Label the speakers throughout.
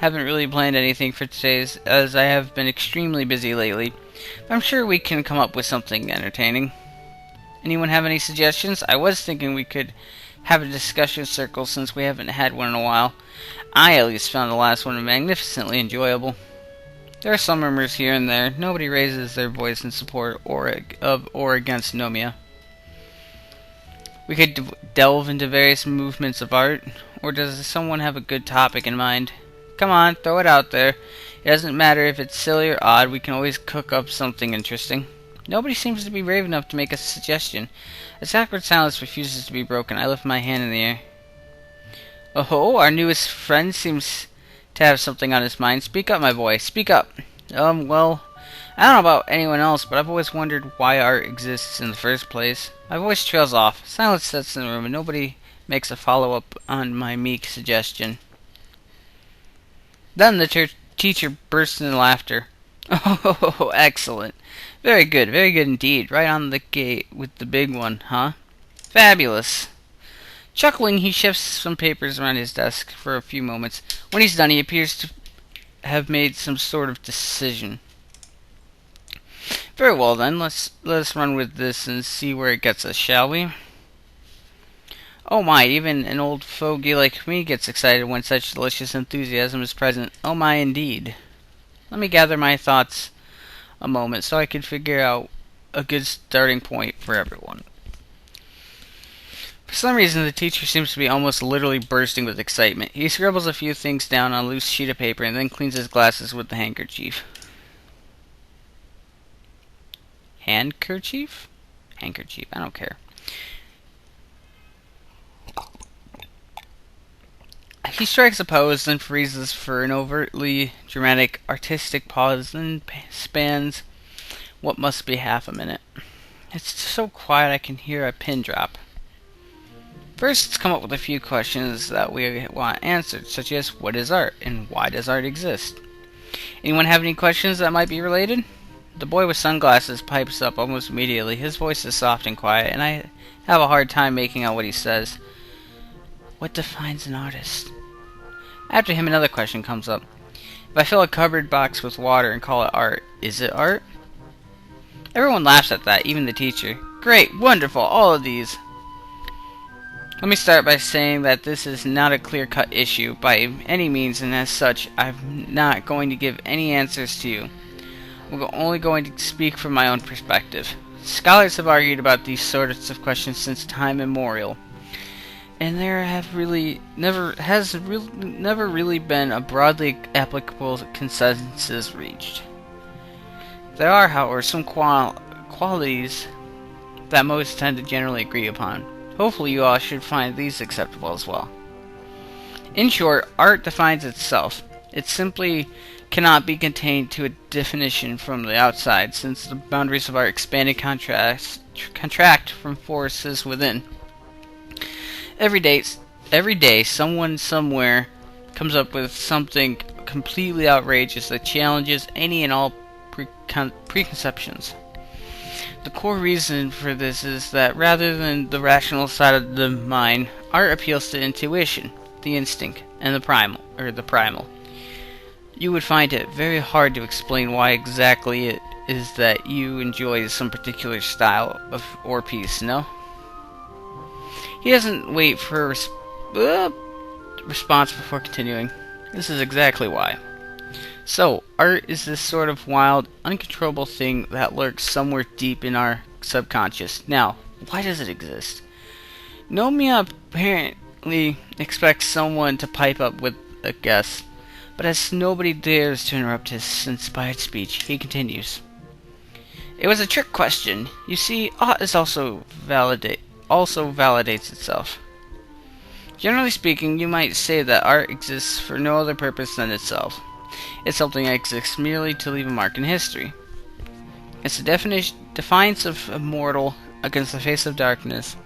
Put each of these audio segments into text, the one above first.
Speaker 1: Haven't really planned anything for today's, as I have been extremely busy lately. But I'm sure we can come up with something entertaining. Anyone have any suggestions? I was thinking we could have a discussion circle since we haven't had one in a while. I at least found the last one magnificently enjoyable. There are some rumors here and there. Nobody raises their voice in support of or against Nomiya. We could delve into various movements of art, or does someone have a good topic in mind? Come on, throw it out there. It doesn't matter if it's silly or odd, we can always cook up something interesting. Nobody seems to be brave enough to make a suggestion. As awkward silence refuses to be broken, I lift my hand in the air. Oh, our newest friend seems to have something on his mind. Speak up, my boy, speak up. Well, I don't know about anyone else, but I've always wondered why art exists in the first place. My voice trails off. Silence sets in the room, and nobody makes a follow-up on my meek suggestion. Then the teacher bursts into laughter. Oh, excellent. Very good indeed. Right on the gate with the big one, huh? Fabulous. Chuckling, he shifts some papers around his desk for a few moments. When he's done, he appears to have made some sort of decision. Very well then, let us run with this and see where it gets us, shall we? Oh my, even an old fogey like me gets excited when such delicious enthusiasm is present. Oh my, indeed. Let me gather my thoughts a moment so I can figure out a good starting point for everyone. For some reason, the teacher seems to be almost literally bursting with excitement. He scribbles a few things down on a loose sheet of paper and then cleans his glasses with the handkerchief. Handkerchief? Handkerchief, I don't care. He strikes a pose, then freezes for an overtly dramatic, artistic pause, then spans what must be half a minute. It's so quiet I can hear a pin drop. First, let's come up with a few questions that we want answered, such as, what is art, and why does art exist? Anyone have any questions that might be related? The boy with sunglasses pipes up almost immediately. His voice is soft and quiet, and I have a hard time making out what he says. What defines an artist? After him, another question comes up. If I fill a cardboard box with water and call it art, is it art? Everyone laughs at that, even the teacher. Great, wonderful, all of these. Let me start by saying that this is not a clear-cut issue by any means, and as such, I'm not going to give any answers to you. I'm only going to speak from my own perspective. Scholars have argued about these sorts of questions since time immemorial, and there have never really been a broadly applicable consensus reached. There are, however, some qualities that most tend to generally agree upon. Hopefully you all should find these acceptable as well. In short, art defines itself. It simply cannot be contained to a definition from the outside, since the boundaries of art expand and contract from forces within. Every day, someone somewhere comes up with something completely outrageous that challenges any and all preconceptions. The core reason for this is that rather than the rational side of the mind, art appeals to intuition, the instinct, and the primal. You would find it very hard to explain why exactly it is that you enjoy some particular style or piece, no? He doesn't wait for a response before continuing. This is exactly why. So, art is this sort of wild, uncontrollable thing that lurks somewhere deep in our subconscious. Now, why does it exist? Nomiya apparently expects someone to pipe up with a guess, but as nobody dares to interrupt his inspired speech, he continues. It was a trick question. You see, art is also validates itself. Generally speaking, you might say that art exists for no other purpose than itself. It's something that exists merely to leave a mark in history. It's the defiance of a mortal against the face of darkness.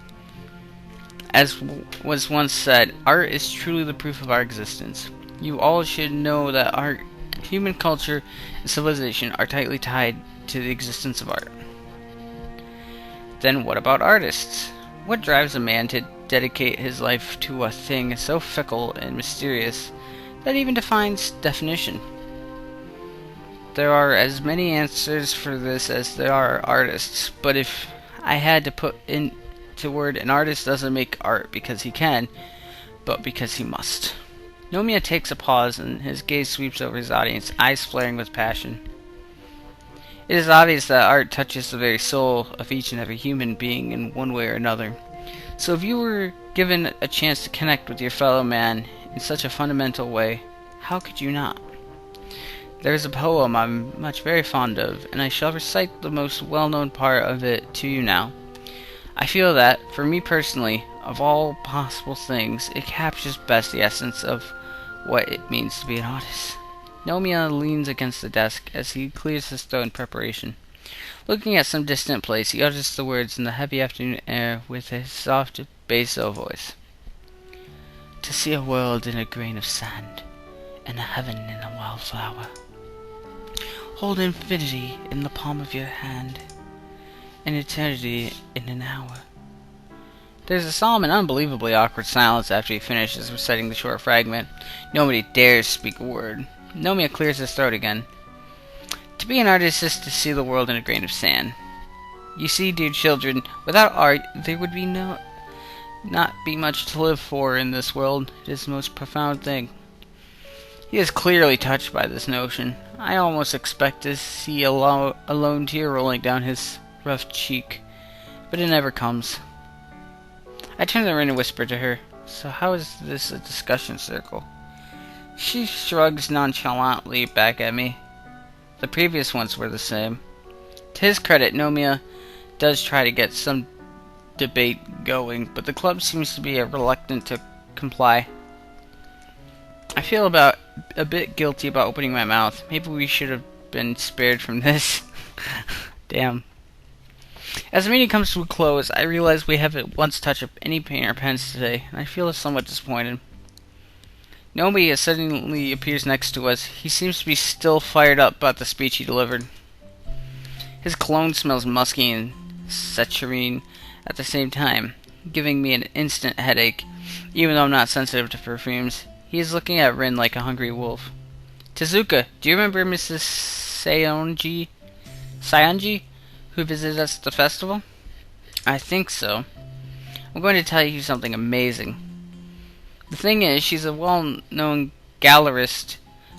Speaker 1: As was once said, art is truly the proof of our existence. You all should know that art, human culture, and civilization are tightly tied to the existence of art. Then what about artists? What drives a man to dedicate his life to a thing so fickle and mysterious That even defines definition. There are as many answers for this as there are artists, but if I had to put into word, an artist doesn't make art because he can, but because he must. Nomiya takes a pause and his gaze sweeps over his audience, eyes flaring with passion. It is obvious that art touches the very soul of each and every human being in one way or another. So if you were given a chance to connect with your fellow man in such a fundamental way, how could you not? There is a poem I'm very fond of, and I shall recite the most well-known part of it to you now. I feel that, for me personally, of all possible things, it captures best the essence of what it means to be an artist. Nomiya leans against the desk as he clears his throat in preparation. Looking at some distant place, he utters the words in the heavy afternoon air with his soft basso voice. To see a world in a grain of sand, and a heaven in a wildflower. Hold infinity in the palm of your hand, and eternity in an hour. There's a solemn and unbelievably awkward silence after he finishes reciting the short fragment. Nobody dares speak a word. Nomiya clears his throat again. To be an artist is to see the world in a grain of sand. You see, dear children, without art there would be not be much to live for in this world. It is the most profound thing. He is clearly touched by this notion. I almost expect to see a lone tear rolling down his rough cheek, but it never comes. I turn to Rin and whisper to her, so how is this a discussion circle? She shrugs nonchalantly back at me. The previous ones were the same. To his credit, Nomiya does try to get some debate going, but the club seems to be reluctant to comply. I feel a bit guilty about opening my mouth. Maybe we should have been spared from this. Damn. As the meeting comes to a close, I realize we haven't once touched up any paint or pens today, and I feel somewhat disappointed. Nomiya suddenly appears next to us. He seems to be still fired up about the speech he delivered. His cologne smells musky and saccharine at the same time, giving me an instant headache, even though I'm not sensitive to perfumes. He is looking at Rin like a hungry wolf. Tezuka, do you remember Mrs. Sayonji, who visited us at the festival? I think so. I'm going to tell you something amazing. The thing is, she's a well-known gallerist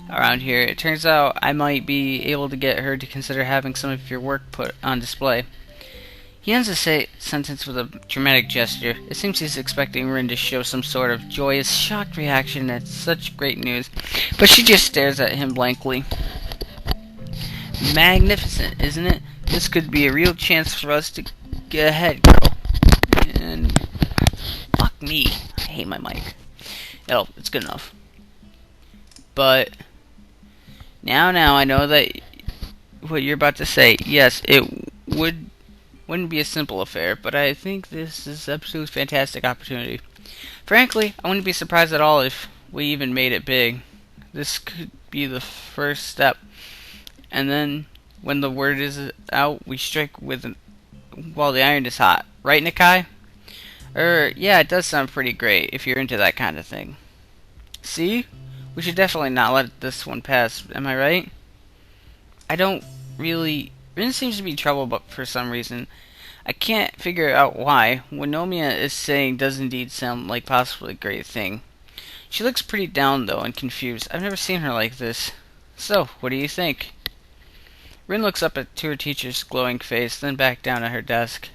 Speaker 1: around here. It turns out I might be able to get her to consider having some of your work put on display. He ends the sentence with a dramatic gesture. It seems he's expecting Rin to show some sort of joyous, shocked reaction at such great news, but she just stares at him blankly. Magnificent, isn't it? This could be a real chance for us to get ahead, girl. And fuck me. I hate my mic. Oh, it's good enough. But now I know that what you're about to say, yes, it wouldn't be a simple affair, but I think this is an absolutely fantastic opportunity. Frankly, I wouldn't be surprised at all if we even made it big. This could be the first step, and then when the word is out, we strike while the iron is hot. Right, Nikai? Yeah, it does sound pretty great if you're into that kind of thing. See? We should definitely not let this one pass, am I right? I don't really... Rin seems to be in trouble, but for some reason. I can't figure out why. What Nomiya is saying does indeed sound like possibly a great thing. She looks pretty down, though, and confused. I've never seen her like this. So, what do you think? Rin looks up to her teacher's glowing face, then back down at her desk.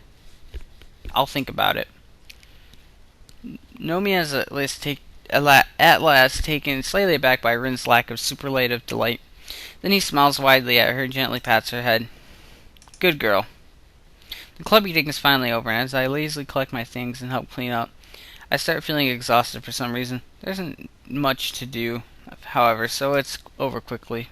Speaker 1: I'll think about it. Nomiya is at last taken slightly aback by Rin's lack of superlative delight. Then he smiles widely at her and gently pats her head. Good girl. The club meeting is finally over, and as I lazily collect my things and help clean up, I start feeling exhausted for some reason. There isn't much to do, however, so it's over quickly.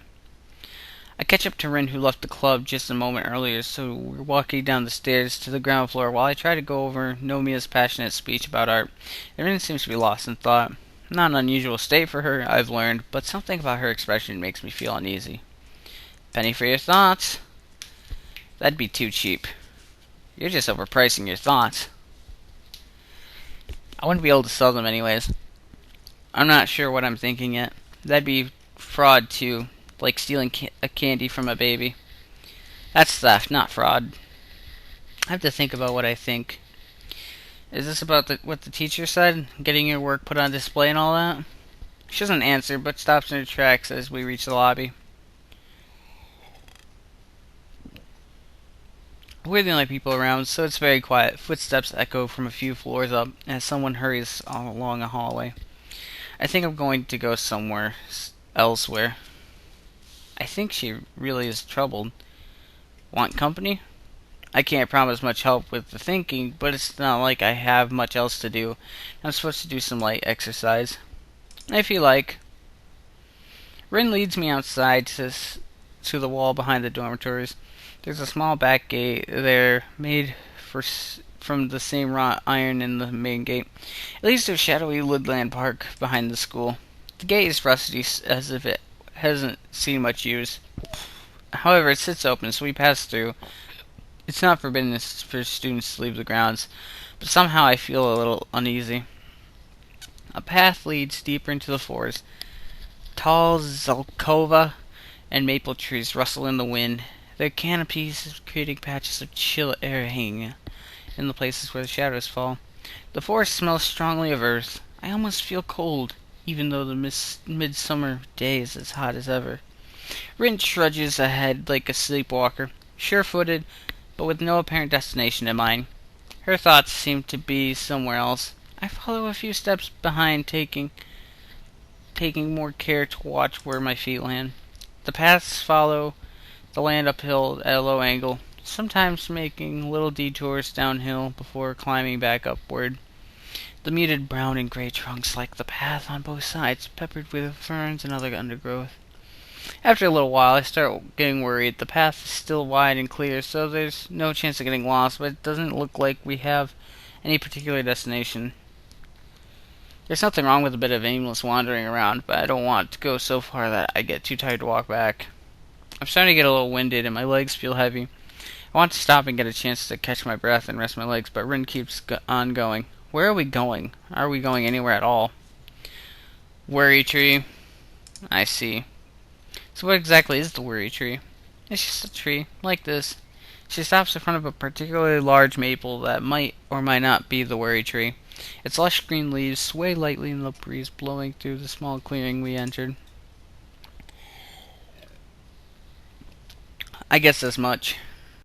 Speaker 1: I catch up to Rin, who left the club just a moment earlier, so we're walking down the stairs to the ground floor while I try to go over Nomiya's passionate speech about art. And Rin seems to be lost in thought. Not an unusual state for her, I've learned, but something about her expression makes me feel uneasy. Penny for your thoughts. That'd be too cheap. You're just overpricing your thoughts. I wouldn't be able to sell them anyways. I'm not sure what I'm thinking yet. That'd be fraud too, like stealing a candy from a baby. That's theft, not fraud. I have to think about what I think. Is this about what the teacher said? Getting your work put on display and all that? She doesn't answer, but stops in her tracks as we reach the lobby. We're the only people around, so it's very quiet. Footsteps echo from a few floors up as someone hurries along a hallway. I think I'm going to go somewhere elsewhere. I think she really is troubled. Want company? I can't promise much help with the thinking, but it's not like I have much else to do. I'm supposed to do some light exercise. If you like. Rin leads me outside to the wall behind the dormitories. There's a small back gate there, made from the same wrought iron in the main gate. It leads to a shadowy woodland park behind the school. The gate is rusty, as if it hasn't seen much use. However, it sits open, so we pass through. It's not forbidden for students to leave the grounds, but somehow I feel a little uneasy. A path leads deeper into the forest. Tall Zelkova and maple trees rustle in the wind, their canopies creating patches of chill air hanging in the places where the shadows fall. The forest smells strongly of earth. I almost feel cold, even though the midsummer day is as hot as ever. Rin trudges ahead like a sleepwalker, sure-footed, but with no apparent destination in mind. Her thoughts seem to be somewhere else. I follow a few steps behind, taking more care to watch where my feet land. The paths follow the land uphill at a low angle, sometimes making little detours downhill before climbing back upward. The muted brown and gray trunks like the path on both sides, peppered with ferns and other undergrowth. After a little while, I start getting worried. The path is still wide and clear, so there's no chance of getting lost, but it doesn't look like we have any particular destination. There's nothing wrong with a bit of aimless wandering around, but I don't want to go so far that I get too tired to walk back. I'm starting to get a little winded and my legs feel heavy. I want to stop and get a chance to catch my breath and rest my legs, but Rin keeps on going. Where are we going? Are we going anywhere at all? Worry tree. I see. So what exactly is the worry tree? It's just a tree, like this. She stops in front of a particularly large maple that might or might not be the worry tree. Its lush green leaves sway lightly in the breeze blowing through the small clearing we entered. I guess as much.